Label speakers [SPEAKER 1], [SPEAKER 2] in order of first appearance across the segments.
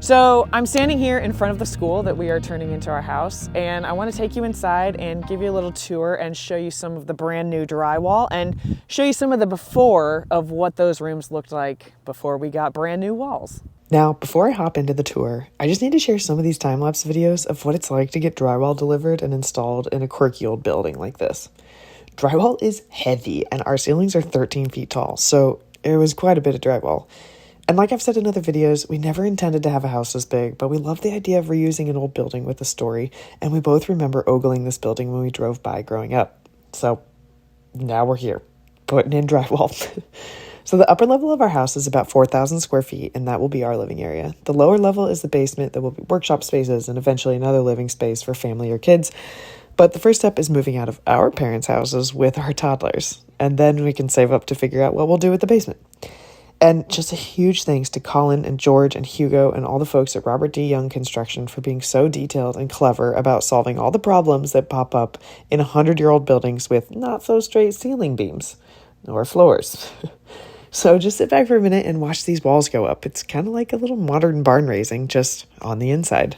[SPEAKER 1] So I'm standing here in front of the school that we are turning into our house, and I want to take you inside and give you a little tour and show you some of the brand new drywall and show you some of the before of what those rooms looked like before we got brand new walls.
[SPEAKER 2] Now, before I hop into the tour, I just need to share some of these time-lapse videos of what it's like to get drywall delivered and installed in a quirky old building like this. Drywall is heavy, and our ceilings are 13 feet tall, so it was quite a bit of drywall. And like I've said in other videos, we never intended to have a house this big, but we love the idea of reusing an old building with a story, and we both remember ogling this building when we drove by growing up. So now we're here, putting in drywall. So the upper level of our house is about 4,000 square feet, and that will be our living area. The lower level is the basement that will be workshop spaces and eventually another living space for family or kids. But the first step is moving out of our parents' houses with our toddlers, and then we can save up to figure out what we'll do with the basement. And just a huge thanks to Colin and George and Hugo and all the folks at Robert D. Young Construction for being so detailed and clever about solving all the problems that pop up in 100-year-old buildings with not-so-straight ceiling beams or floors. So just sit back for a minute and watch these walls go up. It's kind of like a little modern barn raising, just on the inside.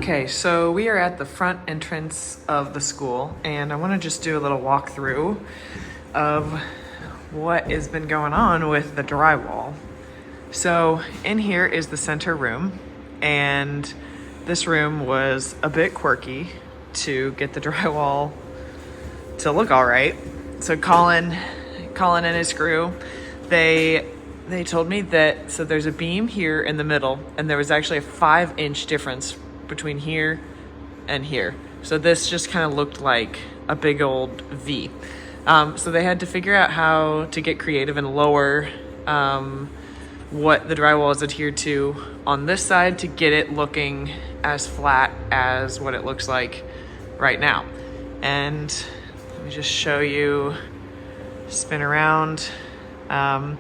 [SPEAKER 1] Okay, so we are at the front entrance of the school, and I want to just do a little walkthrough of what has been going on with the drywall. So in here is the center room, and this room was a bit quirky to get the drywall to look all right. So Colin and his crew, they told me that, so there's a beam here in the middle, and there was actually a 5-inch difference between here and here. So this just kind of looked like a big old V. So they had to figure out how to get creative and lower what the drywall is adhered to on this side to get it looking as flat as what it looks like right now. And let me just show you, spin around, and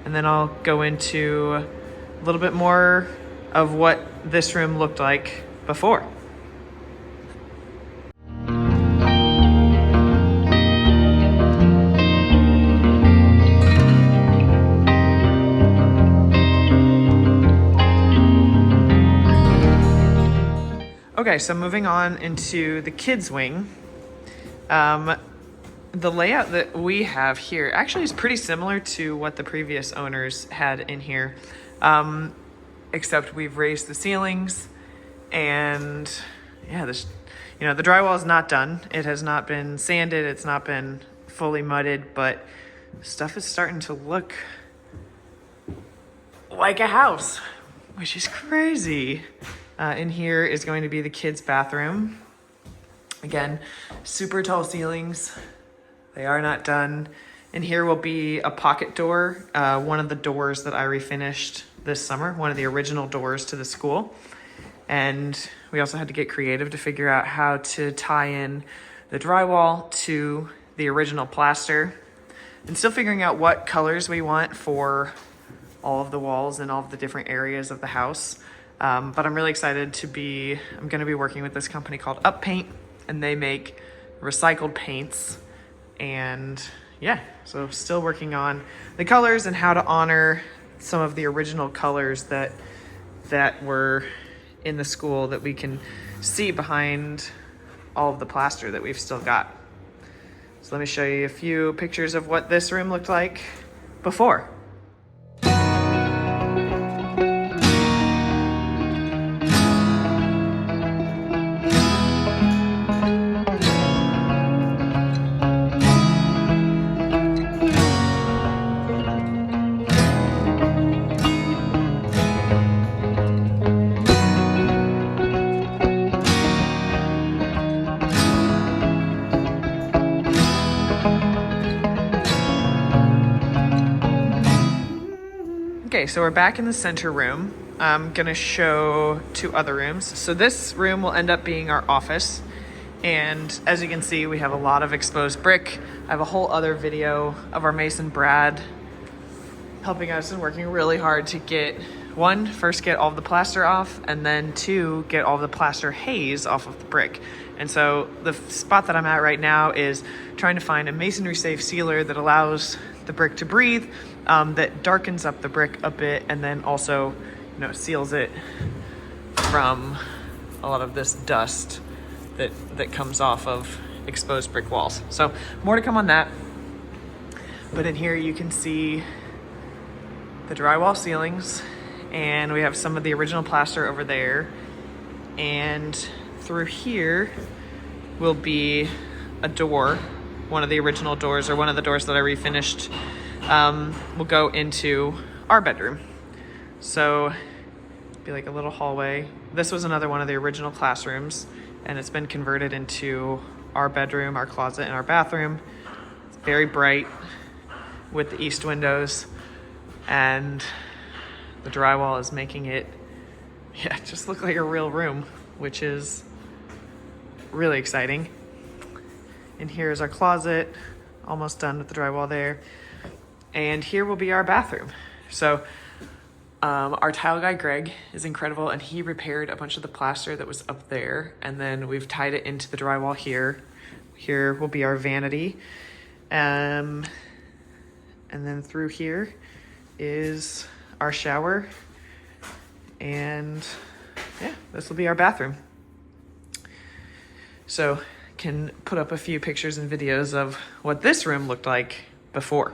[SPEAKER 1] then I'll go into a little bit more of what this room looked like before. Okay, so moving on into the kids' wing. The layout that we have here actually is pretty similar to what the previous owners had in here, except we've raised the ceilings. And yeah, this, the drywall is not done. It has not been sanded. It's not been fully mudded, but stuff is starting to look like a house, which is crazy. In here is going to be the kids' bathroom. Again, super tall ceilings. They are not done. In here will be a pocket door, one of the doors that I refinished this summer, one of the original doors to the school. And we also had to get creative to figure out how to tie in the drywall to the original plaster, and still figuring out what colors we want for all of the walls and all of the different areas of the house. But I'm really excited I'm going to be working with this company called Up Paint, and they make recycled paints. And yeah, so still working on the colors and how to honor some of the original colors that were in the school that we can see behind all of the plaster that we've still got. So let me show you a few pictures of what this room looked like before. Okay, so we're back in the center room. I'm gonna show 2 other rooms. So this room will end up being our office. And as you can see, we have a lot of exposed brick. I have a whole other video of our mason Brad helping us and working really hard to get, first get all of the plaster off, and then 2, get all of the plaster haze off of the brick. And so the spot that I'm at right now is trying to find a masonry safe sealer that allows the brick to breathe, that darkens up the brick a bit, and then also, seals it from a lot of this dust that comes off of exposed brick walls. So more to come on that. But in here you can see the drywall ceilings, and we have some of the original plaster over there. And through here will be a door, one of the original doors, or one of the doors that I refinished, will go into our bedroom. So be like a little hallway. This was another one of the original classrooms, and it's been converted into our bedroom, our closet, and our bathroom. It's very bright with the east windows, and the drywall is making it, just look like a real room, which is really exciting. And here's our closet, almost done with the drywall there. And here will be our bathroom. So our tile guy, Greg, is incredible, and he repaired a bunch of the plaster that was up there, and then we've tied it into the drywall here. Here will be our vanity. And then through here is our shower, and this will be our bathroom. So can put up a few pictures and videos of what this room looked like before.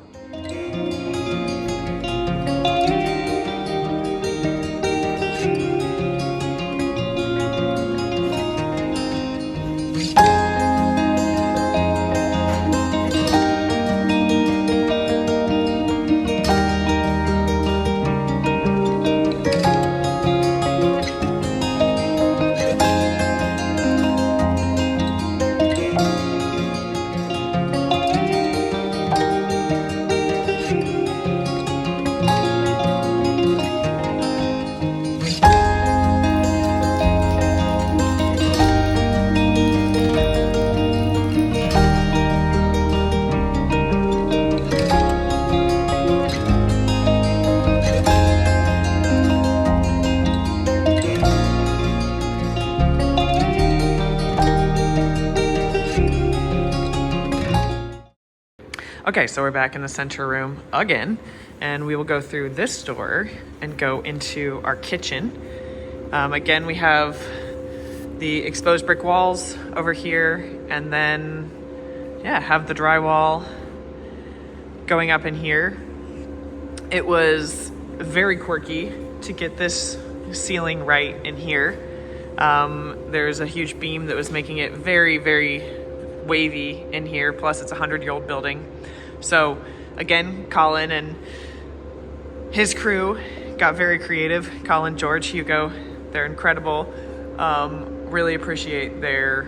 [SPEAKER 1] Okay, so we're back in the center room again, and we will go through this door and go into our kitchen. Again, we have the exposed brick walls over here, and then, have the drywall going up in here. It was very quirky to get this ceiling right in here. There's a huge beam that was making it very, very wavy in here, plus it's a 100-year-old building. So again, Colin and his crew got very creative. Colin, George, Hugo, they're incredible. Really appreciate their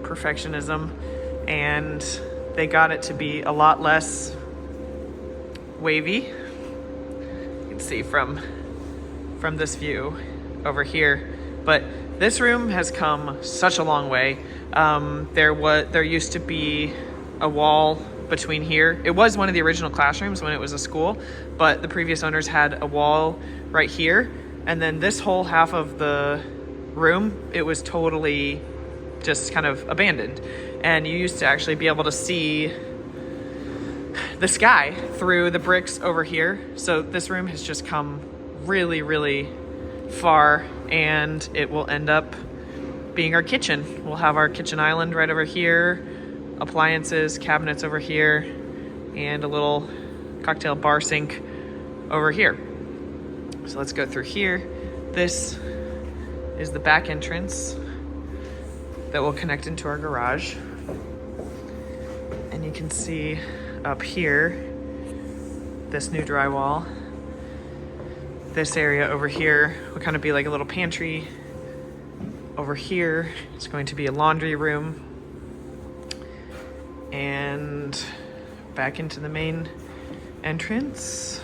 [SPEAKER 1] perfectionism, and they got it to be a lot less wavy. You can see from this view over here, but this room has come such a long way. There used to be a wall between here. It was one of the original classrooms when it was a school, but the previous owners had a wall right here, and then this whole half of the room, it was totally just kind of abandoned, and you used to actually be able to see the sky through the bricks over here. So this room has just come really, really far, and it will end up being our kitchen. We'll have our kitchen island right over here, appliances, cabinets over here, and a little cocktail bar sink over here. So let's go through here. This is the back entrance that will connect into our garage. And you can see up here, this new drywall. This area over here will kind of be like a little pantry. Over here, it's going to be a laundry room. And back into the main entrance.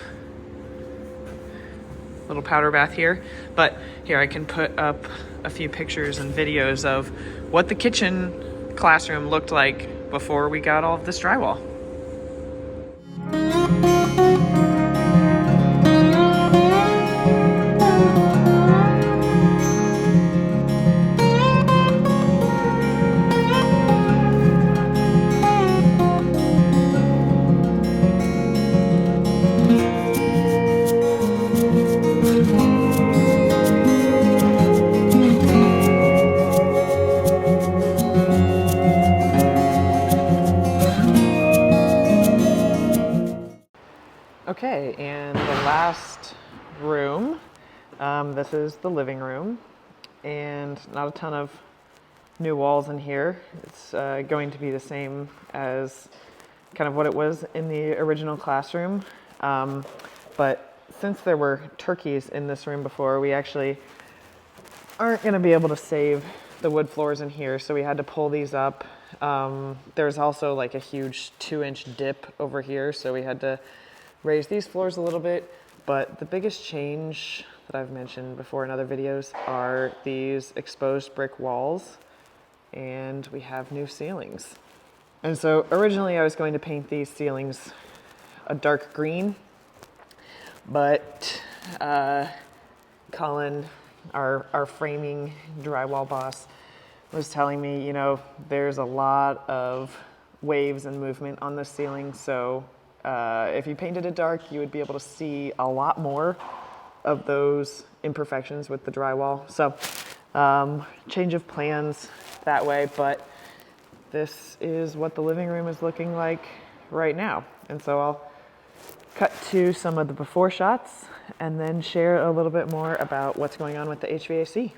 [SPEAKER 1] little powder bath here. But here I can put up a few pictures and videos of what the kitchen classroom looked like before we got all of this drywall. Okay, and the last room, this is the living room, and not a ton of new walls in here. It's going to be the same as kind of what it was in the original classroom, but since there were turkeys in this room before, we actually aren't going to be able to save the wood floors in here, so we had to pull these up. There's also like a huge 2-inch dip over here, so we had to raise these floors a little bit. But the biggest change that I've mentioned before in other videos are these exposed brick walls, and we have new ceilings. And so originally I was going to paint these ceilings a dark green, but Colin, our framing drywall boss, was telling me, you know, there's a lot of waves and movement on the ceiling, so if you painted it dark, you would be able to see a lot more of those imperfections with the drywall. So change of plans that way, but this is what the living room is looking like right now. And so I'll cut to some of the before shots and then share a little bit more about what's going on with the HVAC.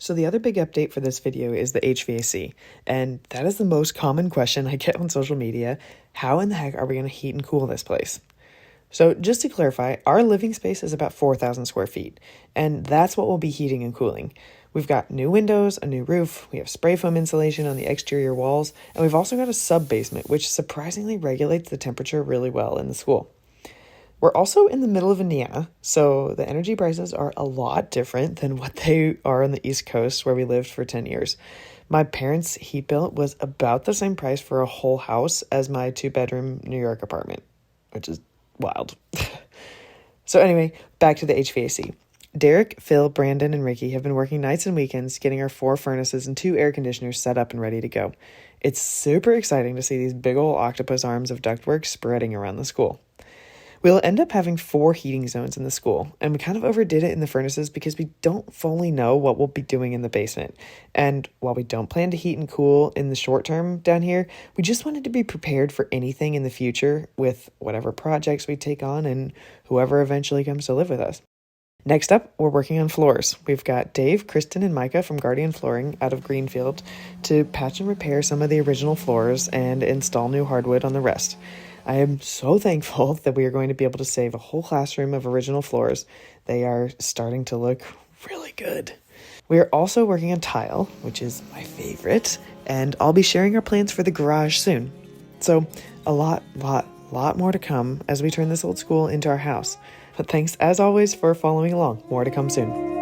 [SPEAKER 2] So the other big update for this video is the HVAC, and that is the most common question I get on social media. How in the heck are we going to heat and cool this place? So just to clarify, our living space is about 4,000 square feet, and that's what we'll be heating and cooling. We've got new windows, a new roof, we have spray foam insulation on the exterior walls, and we've also got a sub-basement, which surprisingly regulates the temperature really well in the school. We're also in the middle of Indiana, so the energy prices are a lot different than what they are on the East Coast where we lived for 10 years. My parents' heat bill was about the same price for a whole house as my 2-bedroom New York apartment, which is wild. So anyway, back to the HVAC. Derek, Phil, Brandon, and Ricky have been working nights and weekends getting our 4 furnaces and 2 air conditioners set up and ready to go. It's super exciting to see these big old octopus arms of ductwork spreading around the school. We'll end up having 4 heating zones in the school, and we kind of overdid it in the furnaces because we don't fully know what we'll be doing in the basement. And while we don't plan to heat and cool in the short term down here, we just wanted to be prepared for anything in the future with whatever projects we take on and whoever eventually comes to live with us. Next up, we're working on floors. We've got Dave, Kristen, and Micah from Guardian Flooring out of Greenfield to patch and repair some of the original floors and install new hardwood on the rest. I am so thankful that we are going to be able to save a whole classroom of original floors. They are starting to look really good. We are also working on tile, which is my favorite, and I'll be sharing our plans for the garage soon. So a lot more to come as we turn this old school into our house. But thanks as always for following along. More to come soon.